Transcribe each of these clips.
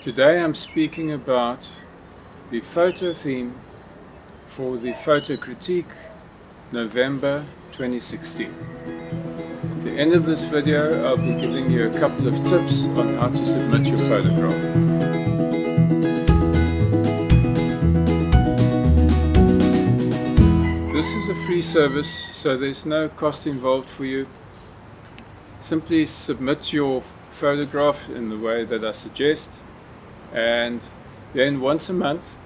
Today I'm speaking about the photo theme for the Photo Critique November 2016. At the end of this video I'll be giving you a couple of tips on how to submit your photograph. This is a free service, so there's no cost involved for you. Simply submit your photograph in the way that I suggest, and then once a month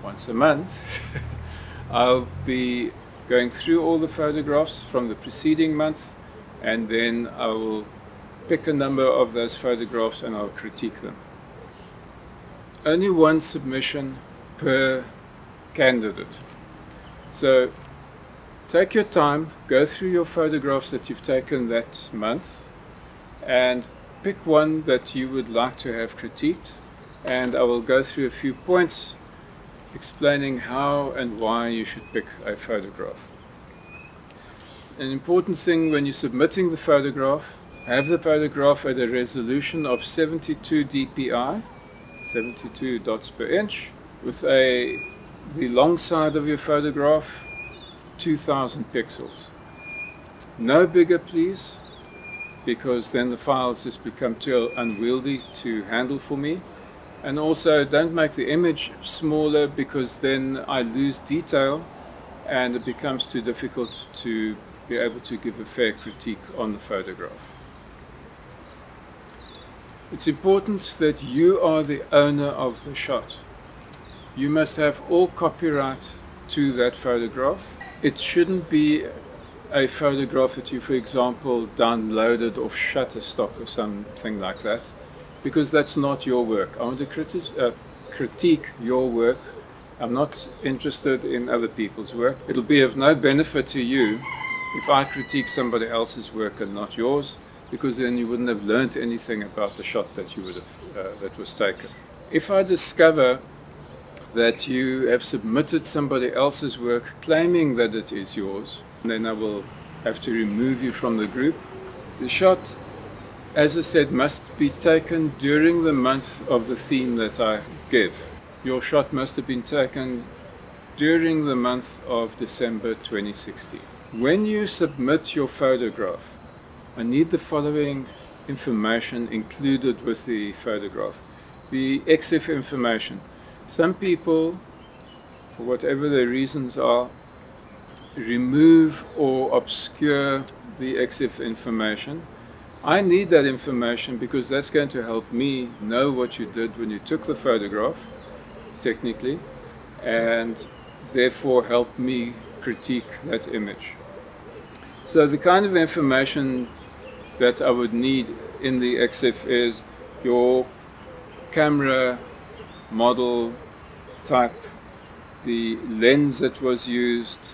once a month I'll be going through all the photographs from the preceding month, and then I will pick a number of those photographs and I'll critique them. Only one submission per candidate. So take your time, go through your photographs that you've taken that month and pick one that you would like to have critiqued, and I will go through a few points explaining how and why you should pick a photograph. An important thing when you're submitting the photograph, have the photograph at a resolution of 72 dpi, 72 dots per inch, with the long side of your photograph 2000 pixels. No bigger, please, because then the files just become too unwieldy to handle for me. And also don't make the image smaller, because then I lose detail and it becomes too difficult to be able to give a fair critique on the photograph. It's important that you are the owner of the shot. You must have all copyright to that photograph. It shouldn't be a photograph that you, for example, downloaded off Shutterstock or something like that, because that's not your work. I want to critique your work. I'm not interested in other people's work. It'll be of no benefit to you if I critique somebody else's work and not yours, because then you wouldn't have learned anything about the shot that you would have that was taken. If I discover that you have submitted somebody else's work claiming that it is yours, then I will have to remove you from the group. The shot, as I said, must be taken during the month of the theme that I give. Your shot must have been taken during the month of December 2016. When you submit your photograph, I need the following information included with the photograph. The EXIF information. Some people, for whatever their reasons are, remove or obscure the EXIF information. I need that information because that's going to help me know what you did when you took the photograph, technically, and therefore help me critique that image. So the kind of information that I would need in the EXIF is your camera model type, the lens that was used,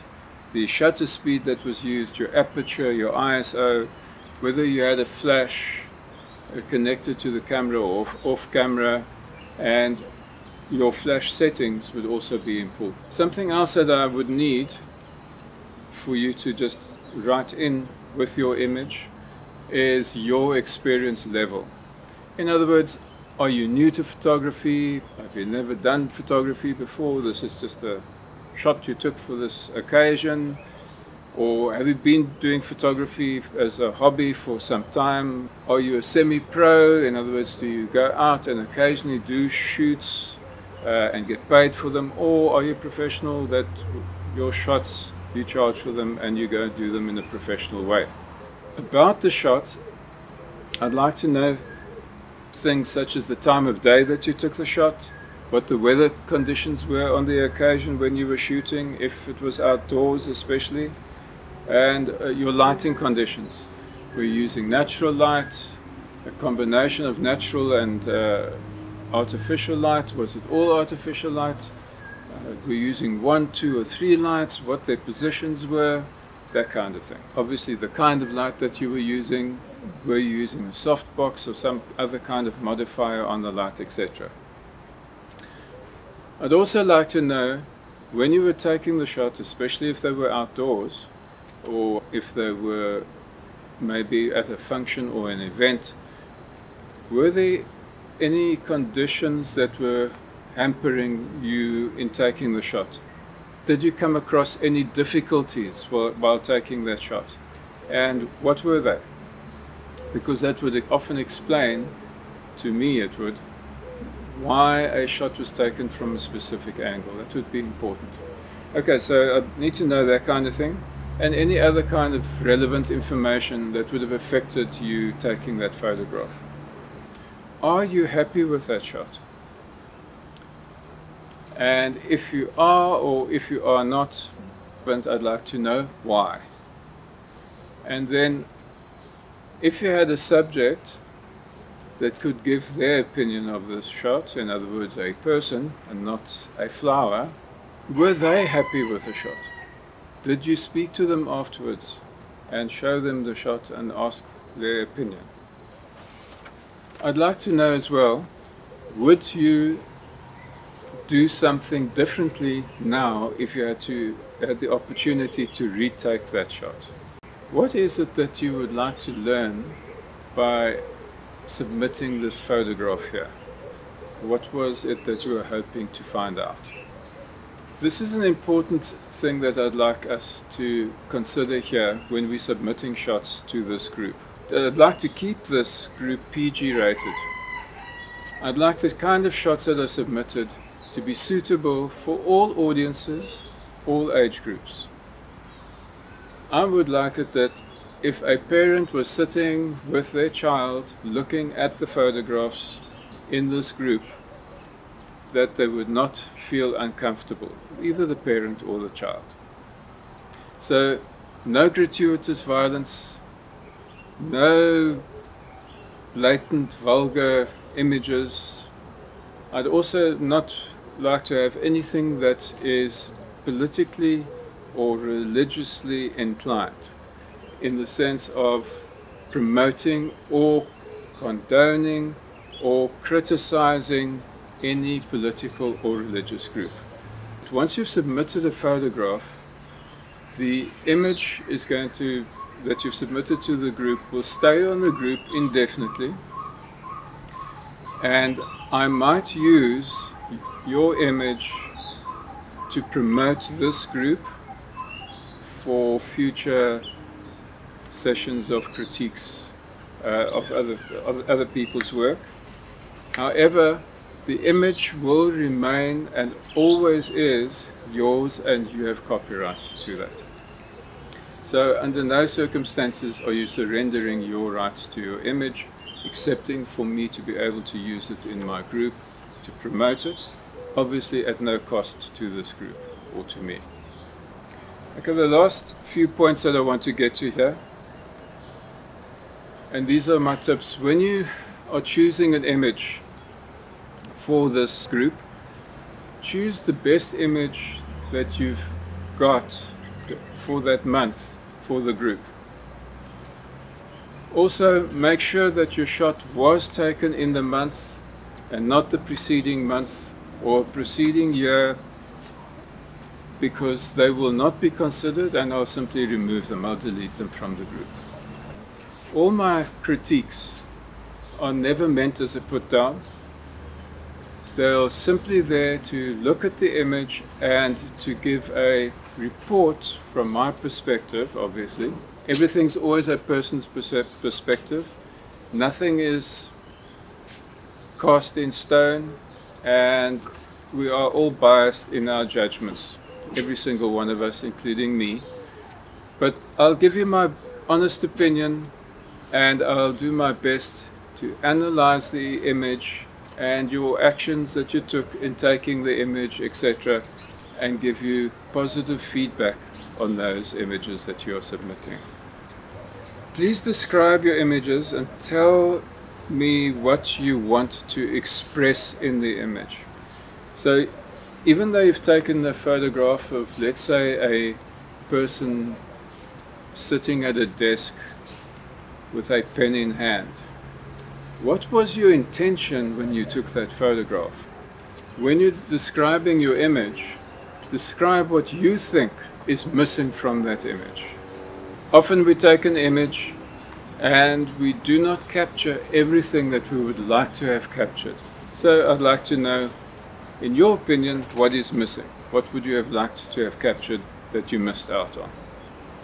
the shutter speed that was used, your aperture, your ISO, whether you had a flash connected to the camera or off camera, and your flash settings would also be important. Something else that I would need for you to just write in with your image is your experience level. In other words, are you new to photography? Have you never done photography before? This is just a shot you took for this occasion. Or have you been doing photography as a hobby for some time? Are you a semi-pro? In other words, do you go out and occasionally do shoots and get paid for them? Or are you a professional that your shots, you charge for them and you go and do them in a professional way? About the shot, I'd like to know things such as the time of day that you took the shot, what the weather conditions were on the occasion when you were shooting, if it was outdoors especially, and your lighting conditions. Were you using natural light, a combination of natural and artificial light? Was it all artificial light? Were you using 1, 2 or 3 lights, what their positions were, that kind of thing. Obviously the kind of light that you were using, were you using a softbox or some other kind of modifier on the light, etc. I'd also like to know when you were taking the shot, especially if they were outdoors, or if they were maybe at a function or an event, were there any conditions that were hampering you in taking the shot? Did you come across any difficulties while taking that shot? And what were they? Because that would often explain, to me it would, why a shot was taken from a specific angle. That would be important. Okay, so I need to know that kind of thing, and any other kind of relevant information that would have affected you taking that photograph. Are you happy with that shot? And if you are, or if you are not, I'd like to know why. And then, if you had a subject that could give their opinion of this shot, in other words, a person and not a flower, were they happy with the shot? Did you speak to them afterwards and show them the shot and ask their opinion? I'd like to know as well, would you do something differently now if you had the opportunity to retake that shot? What is it that you would like to learn by submitting this photograph here? What was it that you were hoping to find out? This is an important thing that I'd like us to consider here when we're submitting shots to this group. I'd like to keep this group PG rated. I'd like the kind of shots that are submitted to be suitable for all audiences, all age groups. I would like it that if a parent was sitting with their child looking at the photographs in this group, that they would not feel uncomfortable, either the parent or the child. So, no gratuitous violence, no blatant vulgar images. I'd also not like to have anything that is politically or religiously inclined, in the sense of promoting or condoning or criticizing any political or religious group. Once you've submitted a photograph, the image that you've submitted to the group will stay on the group indefinitely, and I might use your image to promote this group for future sessions of critiques of other people's work. However, the image will remain and always is yours, and you have copyright to that. So under no circumstances are you surrendering your rights to your image, excepting for me to be able to use it in my group to promote it, obviously at no cost to this group or to me. Okay, the last few points that I want to get to here, and these are my tips. When you are choosing an image for this group, choose the best image that you've got for that month for the group. Also, make sure that your shot was taken in the month and not the preceding month or preceding year, because they will not be considered, and I'll simply remove them. I'll delete them from the group. All my critiques are never meant as a put down. They're simply there to look at the image and to give a report from my perspective, obviously. Everything's always a person's perspective. Nothing is cast in stone, and we are all biased in our judgments, every single one of us, including me. But I'll give you my honest opinion, and I'll do my best to analyze the image and your actions that you took in taking the image, etc., and give you positive feedback on those images that you are submitting. Please describe your images and tell me what you want to express in the image. So even though you've taken a photograph of, let's say, a person sitting at a desk with a pen in hand, what was your intention when you took that photograph? When you're describing your image, describe what you think is missing from that image. Often we take an image and we do not capture everything that we would like to have captured. So I'd like to know, in your opinion, what is missing? What would you have liked to have captured that you missed out on?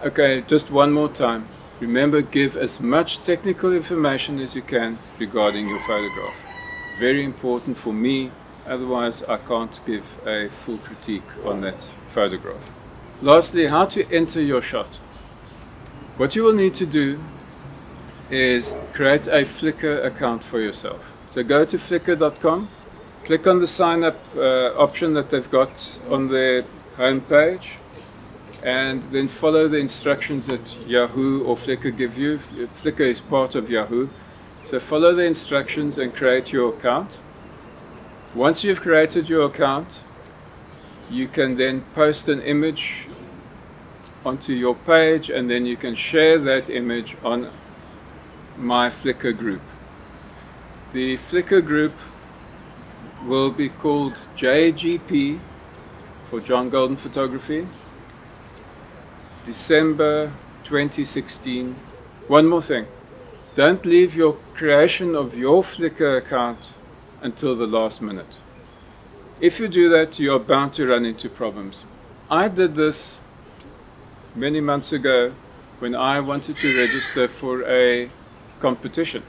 Okay, just one more time. Remember, give as much technical information as you can regarding your photograph. Very important for me, otherwise I can't give a full critique on that photograph. Lastly, how to enter your shot. What you will need to do is create a Flickr account for yourself. So go to flickr.com, click on the sign up option that they've got on their home page, and then follow the instructions that Yahoo or Flickr give you. Flickr is part of Yahoo. So follow the instructions and create your account. Once you've created your account, you can then post an image onto your page, and then you can share that image on my Flickr group. The Flickr group will be called JGP for John Golden Photography, December 2016. One more thing, don't leave your creation of your Flickr account until the last minute. If you do that, you are bound to run into problems. I did this many months ago when I wanted to register for a competition,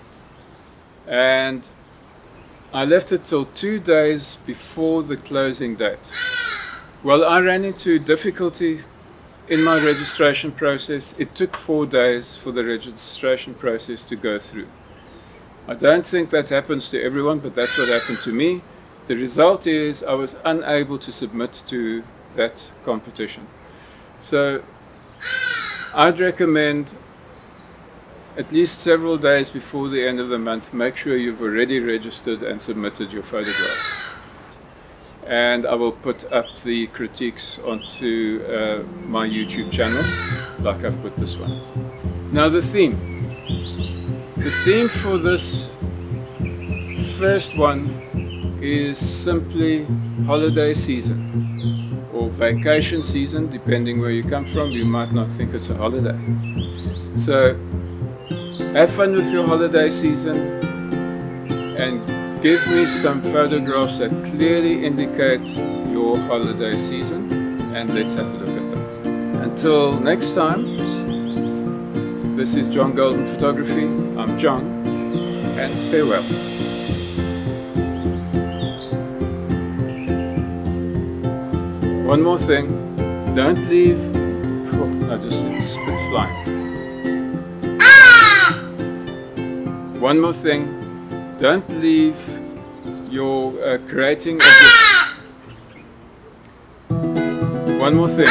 and I left it till 2 days before the closing date. Well, I ran into difficulty in my registration process. It took 4 days for the registration process to go through. I don't think that happens to everyone, but that's what happened to me. The result is I was unable to submit to that competition. So I'd recommend at least several days before the end of the month, make sure you've already registered and submitted your photograph. And I will put up the critiques onto my YouTube channel, like I've put this one. Now the theme. The theme for this first one is simply holiday season or vacation season, depending where you come from. You might not think it's a holiday. So have fun with your holiday season and give me some photographs that clearly indicate your holiday season, and let's have a look at them. Until next time, this is John Golden Photography. I'm John, and farewell. One more thing, don't leave, I just said spit flying. One more thing, don't leave your creating of your... One more thing.